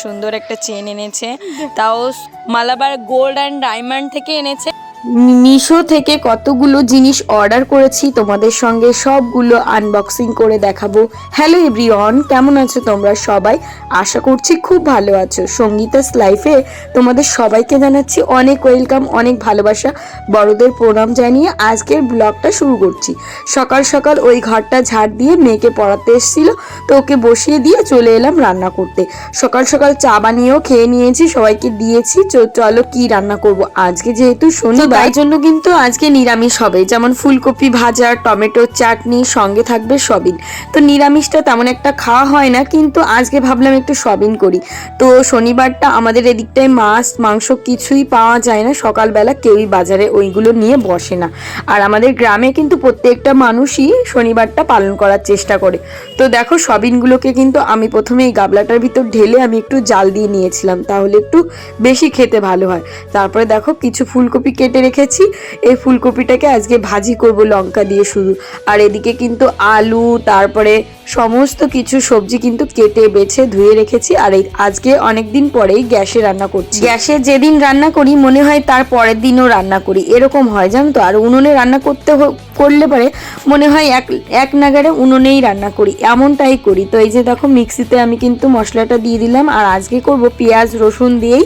সুন্দর একটা চেন এনেছে, তাও মালাবার গোল্ড অ্যান্ড ডায়মন্ড থেকে এনেছে। মিশো থেকে কতগুলো জিনিস অর্ডার করেছি, তোমাদের সঙ্গে সবগুলো আনবক্সিং করে দেখাবো। হ্যালো এভরিওয়ান, কেমন আছো তোমরা সবাই? আশা করছি খুব ভালো আছো। সঙ্গীতাস লাইফে তোমাদের সবাইকে জানাচ্ছি অনেক ওয়েলকাম, অনেক ভালোবাসা, বড়দের প্রণাম জানিয়ে আজকের ব্লগটা শুরু করছি। সকাল সকাল ওই ঘরটা ঝাড় দিয়ে মেয়েকে পড়াতে এসেছিল, তো ওকে বসিয়ে দিয়ে চলে এলাম রান্না করতে। সকাল সকাল চা বানিয়েও খেয়ে নিয়েছি, সবাইকে দিয়েছি। চলো কি রান্না করব আজকে, যেহেতু শনিবার তাই জন্য কিন্তু আজকে নিরামিষ হবে, যেমন ফুলকপি ভাজা, টমেটো চাটনি, সঙ্গে থাকবে সয়াবিন। তো নিরামিষটা তেমন একটা খাওয়া হয় না, কিন্তু আজকে ভাবলাম একটু সয়াবিন করি। তো শনিবারটা আমাদের এদিকটায় মাছ মাংস কিছুই পাওয়া যায় না, সকালবেলা কেউই বাজারে ওইগুলো নিয়ে বসে না। আর আমাদের গ্রামে কিন্তু প্রত্যেকটা মানুষই শনিবারটা পালন করার চেষ্টা করে। তো দেখো সয়াবিনগুলোকে কিন্তু আমি প্রথমে এই গাবলাটার ভিতর ঢেলে আমি একটু জাল দিয়ে নিয়েছিলাম, তাহলে একটু বেশি খেতে ভালো হয়। তারপরে দেখো কিছু ফুলকপি কেটে রেখেছি, এই ফুলকপিটাকে আজকে ভাজি করব লঙ্কা দিয়ে শুধু। আর এদিকে কিন্তু আলু, তারপরে সমস্ত কিছু সবজি কিন্তু কেটে বেছে ধুয়ে রেখেছি। আর এই আজকে অনেকদিন পরেই গ্যাসে রান্না করছি। গ্যাসে যেদিন রান্না করি মনে হয় তার পরের দিনও রান্না করি, এরকম হয় জানো তো। আর উনুনে রান্না করলে পরে মনে হয় এক নাগারে উনুনেই রান্না করি, এমনটাই করি। তো এই যে দেখো মিক্সিতে আমি কিন্তু মশলাটা দিয়ে দিলাম। আর আজকে করব পেঁয়াজ রসুন দিয়েই,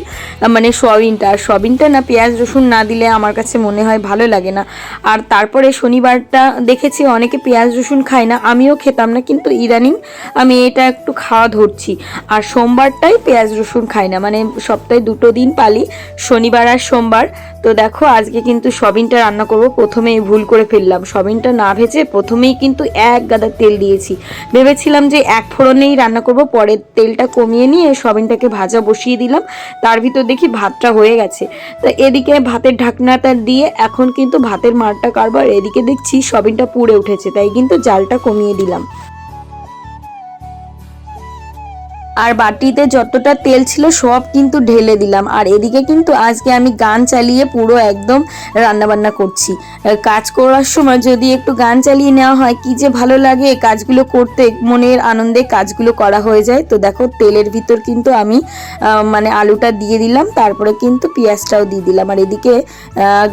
মানে সয়াবিনটা। আর সয়াবিনটা না পেঁয়াজ রসুন না দিলে আমার কাছে মনে হয় ভালো লাগে না। আর তারপরে শনিবারটা দেখেছি অনেকে পেঁয়াজ রসুন খায় না, আমিও খেতাম না, কিন্তু ইদানিং আমি এটা একটু খাওয়া ধরছি। আর সোমবারটাই পেঁয়াজ রসুন খাই না, মানে সপ্তাহে 2 দিন পালি, শনিবার আর সোমবার। তো দেখো আজকে কিন্তু সয়াবিনটা রান্না করব। প্রথমেই ভুল করে ফেললাম, সয়াবিনটা না ভেজে প্রথমেই কিন্তু এক গাদা তেল দিয়েছি। ভেবেছিলাম যে এক ফোড়নেই রান্না করব, পরে তেলটা কমিয়ে নিয়ে সয়াবিনটাকে ভাজা বসিয়ে দিলাম। তার ভিতর দেখি ভাতটা হয়ে গেছে। তো এদিকে ভাতের ঢাকনাটা দিয়ে এখন কিন্তু ভাতের মারটা কাড়বো। আর এদিকে দেখছি সয়াবিনটা পুড়ে উঠেছে, তাই কিন্তু জালটা কমিয়ে দিলাম। আর বাটিতে যতটা তেল ছিল সব কিন্তু ঢেলে দিলাম। আর এদিকে কিন্তু আজকে আমি গান চালিয়ে পুরো একদম রান্নাবান্না করছি। কাজ করার সময় যদি একটু গান চালিয়ে নেওয়া হয় কি যে ভালো লাগে কাজগুলো করতে, মনের আনন্দে কাজগুলো করা হয়ে যায়। তো দেখো তেলের ভিতর কিন্তু আমি মানে আলুটা দিয়ে দিলাম, তারপরে কিন্তু পেঁয়াজটাও দিয়ে দিলাম। আর এদিকে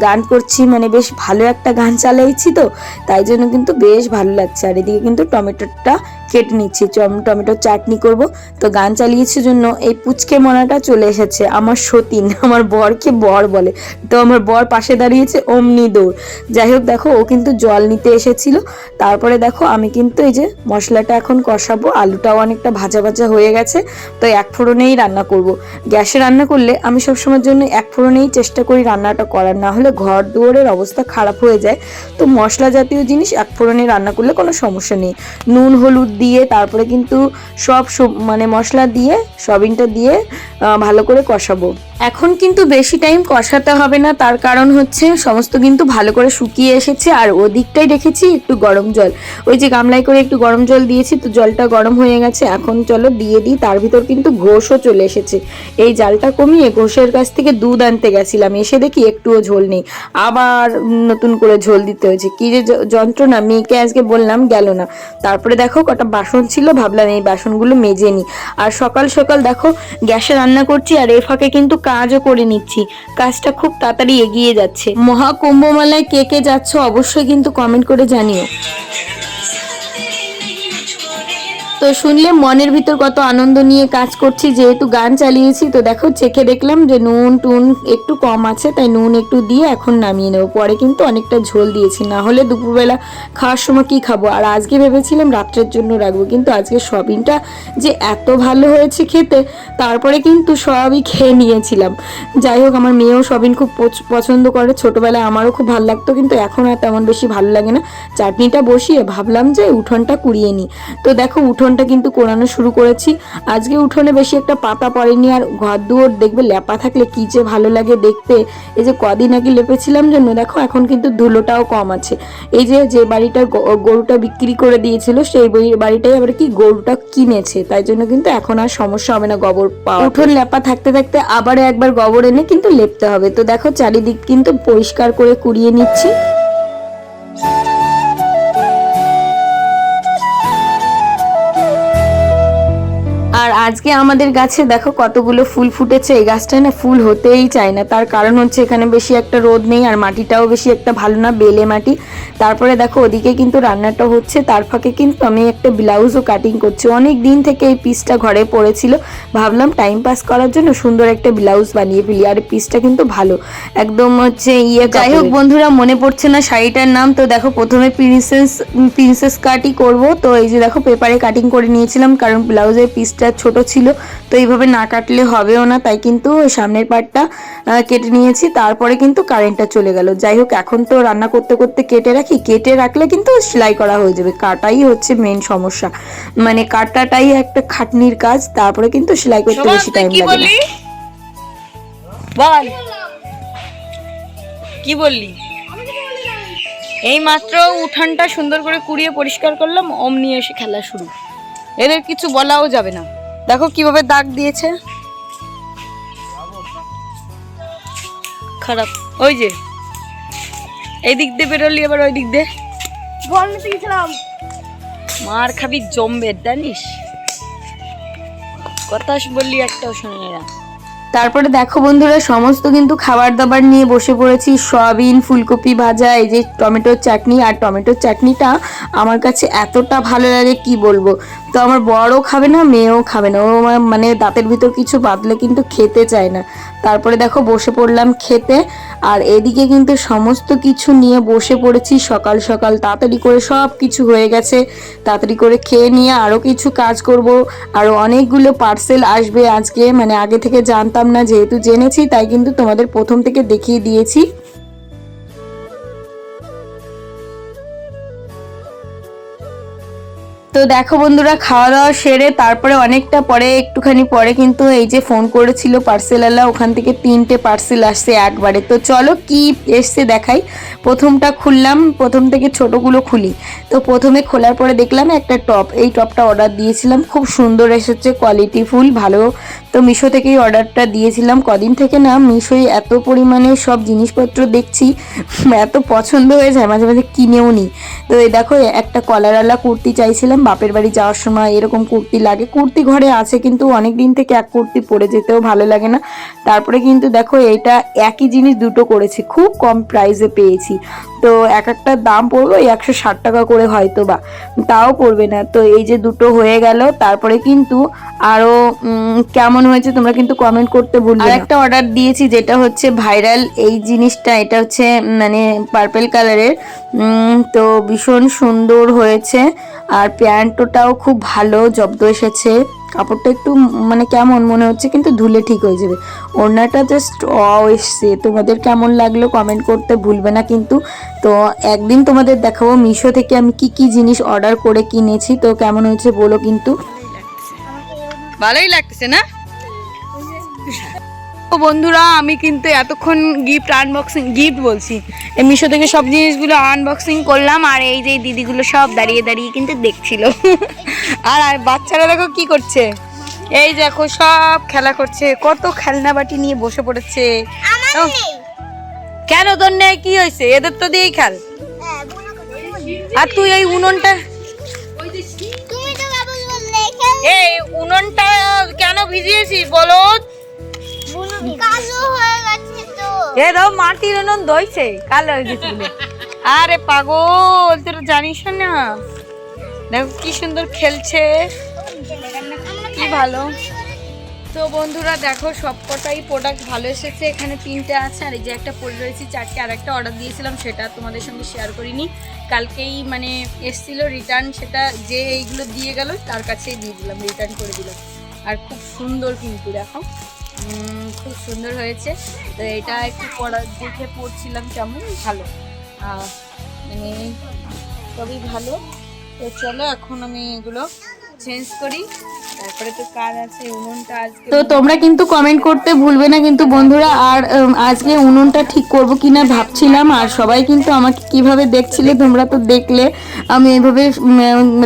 গান করছি, মানে বেশ ভালো একটা গান চালাইছি, তো তাই জন্য কিন্তু বেশ ভালো লাগছে। আর এদিকে কিন্তু টমেটোটা কেটে নিচ্ছি, টমেটোর চাটনি করব। তো গান চালিয়েছে জন্য এই পুচকে মনাটা চলে এসেছে, আমার সতীন, আমার বরকে বর বলে। তো আমার বর পাশে দাঁড়িয়েছে অমনি দৌড়। যাই হোক দেখো ও কিন্তু জল নিতে এসেছিল। তারপরে দেখো আমি কিন্তু এই যে মশলাটা এখন কষাবো, আলুটাও অনেকটা ভাজা ভাজা হয়ে গেছে। তো এক ফোড়নেই রান্না করব। গ্যাসে রান্না করলে আমি সবসময়ের জন্য এক ফোড়নেই চেষ্টা করি রান্নাটা করার, না হলে ঘর দুয়ারের অবস্থা খারাপ হয়ে যায়। তো মশলা জাতীয় জিনিস এক ফোড়নে রান্না করলে কোনো সমস্যা নেই। নুন হলুদ দিয়ে তারপরে কিন্তু সব মানে মশলা দিয়ে সয়াবিনটা দিয়ে ভালো করে কষাবো। এখন কিন্তু বেশি টাইম কষাতে হবে না, তার কারণ হচ্ছে সমস্ত কিন্তু ভালো করে শুকিয়ে এসেছে। আর ওদিকটাই রেখেছি একটু গরম জল, ওই যে গামলায় করে একটু গরম জল দিয়েছি, তো জলটা গরম হয়ে গেছে। এখন চলো দিয়ে দিই। তার ভিতর কিন্তু ঘোষও চলে এসেছে। এই জালটা কমিয়ে ঘোষের কাছ থেকে দুধ আনতে গেছিলাম, এসে দেখি একটুও ঝোল নেই, আবার নতুন করে ঝোল দিতে হয়েছে। কি যে যন্ত্রণা, মেয়েকে আজকে বললাম গেল না। তারপরে দেখো কটা বাসন ছিল, ভাবলাম এই বাসনগুলো মেজে নিই। আর সকাল সকাল দেখো গ্যাসে রান্না করছি, আর এ ফাঁকে কিন্তু কাজও করে নিচ্ছি। কাজটা খুব তাড়াতাড়ি এগিয়ে যাচ্ছে। মহাকুম্ভমেলায় কে কে যাচ্ছ অবশ্যই কিন্তু কমেন্ট করে জানিও। তো শুনলে মনের ভিতর কত আনন্দ নিয়ে কাজ করছি, যেহেতু গান চালিয়েছি। তো দেখো চেখে দেখলাম যে নুন টুন একটু কম আছে, তাই নুন একটু দিয়ে এখন নামিয়ে নেবো। পরে কিন্তু অনেকটা ঝোল দিয়েছি, না হলে দুপুরবেলা খাওয়ার সময় কি খাবো। আর আজকে ভেবেছিলাম রাত্রের জন্য রাখবো, কিন্তু আজকে সয়াবিনটা যে এত ভালো হয়েছে খেতে, তারপরে কিন্তু সবই খেয়ে নিয়েছিলাম। যাই হোক আমার মেয়েও সয়াবিন খুব পছন্দ করে, ছোটবেলায় আমারও খুব ভালো লাগতো, কিন্তু এখন আর তেমন বেশি ভালো লাগে না। চাটনিটা বসিয়ে ভাবলাম যে উঠোনটা কুড়িয়ে নিই। তো দেখো উঠোনটা কিন্তু কোরানো শুরু করেছি। আজকে উঠোনে বেশি একটা পাতা পড়েনি। আর ঘর দুয়ার দেখবে লেপা থাকলে কি যে ভালো লাগে দেখতে। এই যে কদিন আগে লেপেছিলাম জন্য দেখো এখন কিন্তু ধুলোটাও কম আছে। এই যে বাড়িটা গরুটা বিক্রি করে দিয়েছিল, সেই বাড়িটাই আবার কি গরুটা কিনেছে, তাই জন্য কিন্তু এখন আর সমস্যা হবে না গোবর পাওয়া। উঠোন লেপা থাকতে থাকতে আবার একবার গোবর এনে কিন্তু লেপতে হবে। তো দেখো চারিদিক কিন্তু পরিষ্কার করে কুড়িয়ে নিচ্ছি। আর আজকে আমাদের গাছে দেখো কতগুলো ফুল ফুটেছে। এই গাছটা না ফুল হতেই চায় না, তার কারণ হচ্ছে এখানে বেশি একটা রোদ নেই আর মাটিটাও বেশি একটা ভালো না, বেলে মাটি। তারপরে দেখো ওদিকে কিন্তু রান্নাটা হচ্ছে, তার ফাঁকে কিন্তু আমি একটা ব্লাউজও কাটিং করছি। অনেক দিন থেকে এই পিসটা ঘরে পড়েছিল, ভাবলাম টাইম পাস করার জন্য সুন্দর একটা ব্লাউজ বানিয়ে ফেলি। আর পিসটা কিন্তু ভালো একদম হচ্ছে যাই হোক বন্ধুরা, মনে পড়ছে না শাড়িটার নাম। তো দেখো প্রথমে প্রিন্সেস কাটই করব। তো এই যে দেখো পেপারে কাটিং করে নিয়েছিলাম, কারণ ব্লাউজের পিসটা ছোট ছিল, তো এইভাবে না কাটলে হবেও না, তাই কিন্তু সামনের পার্টটা কেটে নিয়েছি। তারপরে কিন্তু কারেন্টটা চলে গেল। যাই হোক, এখন তো রান্না করতে করতে কেটে রাখি, কেটে রাখলে কিন্তু সেলাই করা হয়ে যাবে। কাটাই হচ্ছে মেন সমস্যা, মানে কাটাটাই একটা খাটনির কাজ, তারপরে কিন্তু সেলাই করতে বেশি টাইম লাগে না। বল কি বললি? এই মাত্র উঠানটা সুন্দর করে কুড়িয়ে পরিষ্কার করলাম, অমনি এসে খেলা শুরু। এদের কিছু বলাও যাবে না। দেখো কিভাবে দাগ দিয়েছে, খারাপ। ওই যে এই দিক দিয়ে বেরোলি, এবার ওই দিক দিয়ে বল নিতে গেছিলাম। মার খাবি জমবে, জানিস? কথা বললি একটাও শুনে না। তারপরে দেখো বন্ধুরা, সমস্ত কিন্তু খাবার দাবার নিয়ে বসে পড়েছি। সয়াবিন, ফুলকপি ভাজা, এই যে টমেটোর চাটনি। আর টমেটোর চাটনিটা আমার কাছে এতটা ভালো লাগে কি বলবো। তো আমার বড়ও খাবে না, মেয়েও খাবে না, ও মানে দাঁতের ভিতর কিছু বাঁধলে কিন্তু খেতে চায় না। তারপরে দেখো বসে পড়লাম খেতে। আর এদিকে কিন্তু সমস্ত কিছু নিয়ে বসে পড়েছি সকাল সকাল, তাড়াতাড়ি করে সব কিছু হয়ে গেছে। তাড়াতাড়ি করে খেয়ে নিয়ে আরও কিছু কাজ করব। আরও অনেকগুলো পার্সেল আসবে আজকে, মানে আগে থেকে জানতাম না, যেহেতু জেনেছি তাই কিন্তু তোমাদের প্রথম থেকে দেখিয়ে দিয়েছি। তো দেখো বন্ধুরা, খাওয়া দাওয়া সেরে তারপরে অনেকটা পরে, একটুখানি পরে কিন্তু এই যে ফোন করেছিল পার্সেলওয়ালা, ওখান থেকে 3টে পার্সেল আসছে একবারে। তো চলো কি এসছে দেখাই। প্রথমটা খুললাম, প্রথম থেকে ছোটগুলো খুলি। তো প্রথমে খোলার পরে দেখলাম একটা টপ। এই টপটা অর্ডার দিয়েছিলাম, খুব সুন্দর এসেছে, কোয়ালিটি ফুল ভালো। তো মিশো থেকেই অর্ডারটা দিয়েছিলাম। কদিন থেকে না মিশোয় এত পরিমাণে সব জিনিসপত্র দেখছি, এত পছন্দ হয়ে যায়, মাঝে মাঝে কিনেও নিই। তো এই দেখো একটা কলারওয়ালা কুর্তি চাইছিলাম, বাপের বাড়ি যাওয়ার সময় এরকম কুর্তি লাগে। কুর্তি ঘরে আছে কিন্তু অনেক দিন থেকে এক কুর্তি পরে যেতেও ভালো লাগে না। তারপরে কিন্তু দেখো এটা একই জিনিস দুটো করেছি, খুব কম প্রাইসে পেয়েছি। তো এক একটা দাম পড়বে 160 টাকা করে হয়তো বা, তাও পড়বে না। তো এই যে দুটো হয়ে গেল। তারপরে কিন্তু আরও কেমন হয়েছে তোমরা কিন্তু কমেন্ট করতে ভুলবে না। আর একটা অর্ডার দিয়েছি যেটা হচ্ছে ভাইরাল এই জিনিসটা, এটা হচ্ছে মানে পার্পল কালারের। তো ভীষণ সুন্দর হয়েছে। আর প্যান্টটাও খুব ভালো জব্দ এসেছে। কাপড়টা একটু মানে কেমন মনে হচ্ছে, কিন্তু ধুলে ঠিক হয়ে যাবে। ওড়নাটা জাস্ট এসছে। তোমাদের কেমন লাগলো কমেন্ট করতে ভুলবে না কিন্তু। তো একদিন তোমাদের দেখাবো মিশো থেকে আমি কি কি জিনিস অর্ডার করে কিনেছি। তো কেমন হয়েছে বলো কিন্তু। ভালোই লাগতেছে না বন্ধুরা? আমি কিন্তু এতক্ষণ গিফট বলছি, এই মিশো থেকে সব জিনিসগুলো আনবক্সিং করলাম। আর এই যে দিদিগুলো সব দাঁড়িয়ে দাঁড়িয়ে কিন্তু দেখছিল। আর বাচ্চারা দেখো কি করছে, এই দেখো সব খেলা করছে, কত খেলনা বাটি নিয়ে বসে পড়েছে। কেন তোর নেই? কি হয়েছে? এদের তো দিয়েই খেল। আর তুই এই উনুনটা কেন ভিজিয়েছিস বলো? মাটির উনুন ধইছে, কালো হয়ে গেছে। আরে পাগল, তোরা জানিস না? দেখো কি সুন্দর খেলছে, কি ভালো। তো বন্ধুরা দেখো সবকটাই প্রোডাক্ট ভালো এসেছে। এখানে 3টে আছে, আর এই যে একটা পরে রয়েছে 4টে। আর একটা অর্ডার দিয়েছিলাম, সেটা তোমাদের সঙ্গে শেয়ার করিনি, কালকেই মানে এসছিল রিটার্ন। সেটা যে এইগুলো দিয়ে গেল তার কাছেই দিয়ে দিলাম, রিটার্ন করে দিলাম। আর খুব সুন্দর কিন্তু দেখো, খুব সুন্দর হয়েছে। তো এটা একটু দেখে পড়ছিলাম কেমন ভালো, মানে খুবই ভালো। তো চলো এখন আমি এগুলো চেঞ্জ করি, তারপরে তো কাজ আছে। উনুনটা আজকে তো তোমরা কিন্তু কমেন্ট করতে ভুলবে না কিন্তু বন্ধুরা। আর আজকে উনুনটা ঠিক করব কিনা ভাবছিলাম। আর সবাই কিন্তু আমাকে কিভাবে দেখছিলে তোমরা তো দেখলে, আমি এইভাবে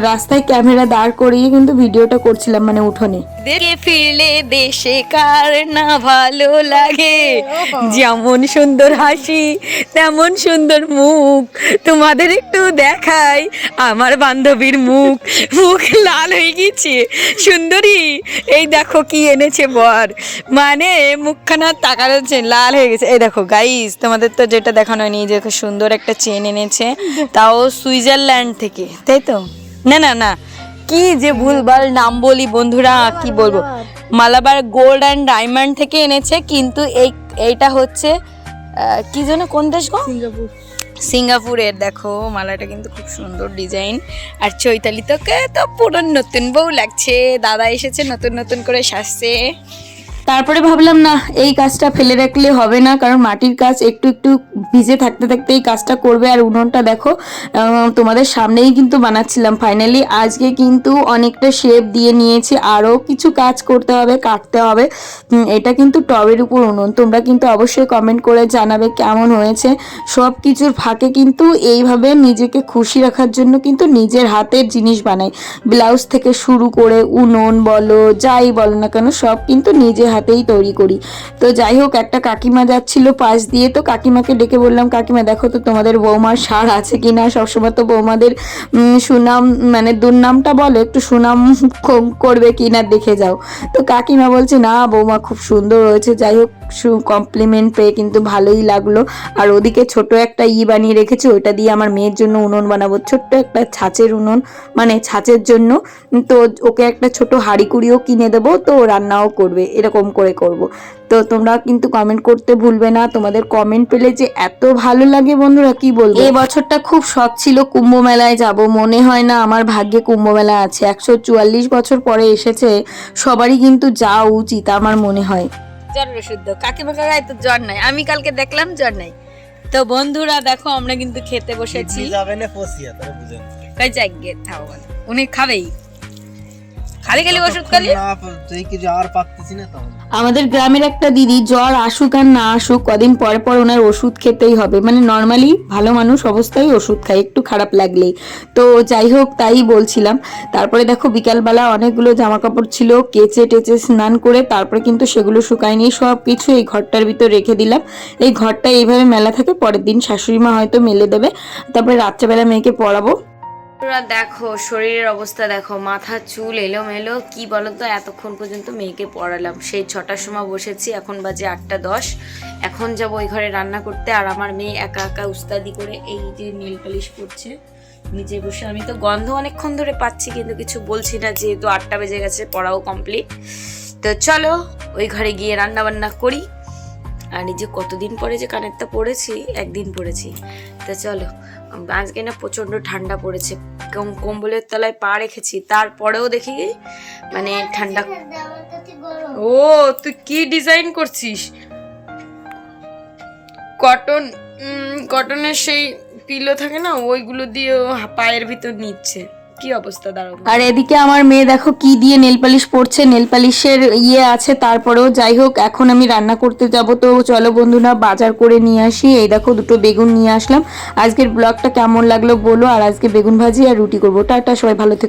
রাস্তায় ক্যামেরা দাঁড় করিয়ে কিন্তু ভিডিওটা করছিলাম, মানে উঠোনে। দেখে ফিরলে দেশে কার না ভালো লাগে, যেমন সুন্দর হাসি তেমন সুন্দর মুখ। তোমাদের একটু দেখাই আমার বান্ধবীর মুখ লাল হয়ে গেছে, সুন্দর সুন্দরী, এই দেখো কি এনেছে বর, মানে মুখখানা তাকাচ্ছে লাল হয়ে গেছে। এই দেখো গাইস, তোমাদের তো যেটা দেখানো হয়নি, যে খুব সুন্দর একটা চেন এনেছে, তাও সুইজারল্যান্ড থেকে, তাই তো? না না না, কি যে ভুলভাল নাম বলি বন্ধুরা, কি বলবো, মালাবার গোল্ড অ্যান্ড ডায়মন্ড থেকে এনেছে, কিন্তু এইটা হচ্ছে কি যেন, কোন দেশ গো? সিঙ্গাপুরের। দেখো মালাটা কিন্তু খুব সুন্দর ডিজাইন, আর চৈতালি তোকে তো পুরো নতুন বউ লাগছে, দাদা এসেছে নতুন নতুন করে সাজছে। তারপরে ভাবলাম না, এই কাজটা ফেলে রাখলে হবে না, কারণ মাটির কাজ একটু একটু ভিজে থাকতে থাকতে এই কাজটা করবে। আর উনুনটা দেখো তোমাদের সামনেই কিন্তু বানাচ্ছিলাম। ফাইনালি আজকে কিন্তু অনেকটা শেপ দিয়ে নিয়েছি, আরও কিছু কাজ করতে হবে, কাটতে হবে। এটা কিন্তু টবের উপর উনুন, তোমরা কিন্তু অবশ্যই কমেন্ট করে জানাবে কেমন হয়েছে। সব কিছুর ফাঁকে কিন্তু এইভাবে নিজেকে খুশি রাখার জন্য কিন্তু নিজের হাতের জিনিস বানাই, ব্লাউজ থেকে শুরু করে উনুন বলো যাই বলো না কেন, সব কিন্তু নিজের হাতেই তৈরি করি। তো যাই হোক, একটা কাকিমা যাচ্ছিল পাশ দিয়ে, তো কাকিমাকে ডেকে বললাম, কাকিমা দেখো তো তোমাদের বৌমার সার আছে কিনা, সবসময় তো বৌমাদের সুনাম মানে দুর্নামটা বলো, একটু সুনাম করবে কিনা দেখে যাও। তো কাকিমা বলছে না বৌমা খুব সুন্দর হয়েছে। যাই হোক, কমপ্লিমেন্ট পেয়ে কিন্তু ভালোই লাগলো। আর ওদিকে ছোট একটা বানিয়ে রেখেছি, ওইটা দিয়ে আমার মেয়ের জন্য উনুন বানাবো, ছোট্ট একটা ছাঁচের উনুন, মানে ছাঁচের জন্য। তো ওকে একটা ছোট হাঁড়ি কুড়িও কিনে দেবো, তো রান্নাও করবে, এরকম করে করব। তো তোমরা কিন্তু কমেন্ট করতে ভুলবে না, তোমাদের কমেন্ট পেলে যে এত ভালো লাগে বন্ধুরা কি বলবো। এই বছরটা খুব শখ ছিল কুম্ভ মেলায় যাব, মনে হয় না আমার ভাগ্যে কুম্ভ মেলা আছে। 144 বছর পরে এসেছে, সবারই কিন্তু যাওয়া উচিত আমার মনে হয়। জ্বর শুদ্ধ কাকিমা কাকায় তো জ্বর নাই, আমি কালকে দেখলাম জ্বর নাই। তো বন্ধুরা দেখো, আমরা কিন্তু খেতে বসেছি। কই জায়গা থাও, উনি খাবেই, খালি খালি ওষুধ খালি। আমাদের গ্রামের একটা দিদি জ্বর আসুক আর না আসুক, কদিন পর পর ওনার ওষুধ খেতেই হবে, মানে নর্মালি ভালো মানুষ অবস্থায় ওষুধ খায় একটু খারাপ লাগলেই। তো যাই হোক, তাই বলছিলাম। তারপরে দেখো বিকালবেলা অনেকগুলো জামা কাপড় ছিল, কেচে টেচে স্নান করে তারপরে কিন্তু সেগুলো শুকায়নি, সব কিছু এই ঘরটার ভিতর রেখে দিলাম। এই ঘরটা এইভাবে মেলা থাকে, পরের দিন শাশুড়ি মা হয়তো মেলে দেবে, তারপরে রাত্রেবেলা মেয়েকে পড়াবো। দেখো শরীরের অবস্থা দেখো, মাথা চুল এলোমেলো, কি বলতো, এতক্ষণ পর্যন্ত মেয়েকে পড়ালাম, সেই 6টার সময় বসেছি, এখন বাজে 8:10। এখন যাবো ওই ঘরে রান্না করতে। আর আমার মেয়ে একা একা উস্তাদি করে এই যে নেল পালিশ করছে নিচে বসে। আমি তো গন্ধ অনেকক্ষণ ধরে পাচ্ছি, কিন্তু কিছু বলছি না, যেহেতু 8টা বেজে গেছে, পড়াও কমপ্লিট। তো চলো ওই ঘরে গিয়ে রান্না বান্না করি। আর এই যে কতদিন পরে যে কানেরটা পরেছি, একদিন পরেছি। তো চলো, আজকে না প্রচন্ড ঠান্ডা পড়েছে, কম্বলের তলায় পা রেখেছি, তারপরেও দেখি মানে ঠান্ডা। ও তুই কি ডিজাইন করছিস? কটনের সেই পিলো থাকে না, ওইগুলো দিয়ে পায়ের ভিতর নিচ্ছে, কি অবস্থা দাঁড়াও। আর এদিকে আমার মেয়ে দেখো কি দিয়ে নেল পালিশ পড়ছে, নেল পালিশের আছে। তারপরেও যাই হোক, এখন আমি রান্না করতে যাব। তো চলো বন্ধুরা, বাজার করে নিয়ে আসি। এই দেখো দুটো বেগুন নিয়ে আসলাম। আজকের ব্লগটা কেমন লাগলো বলো, আর আজকে বেগুন ভাজি আর রুটি করবো। টাটা, সবাই ভালো থেকো।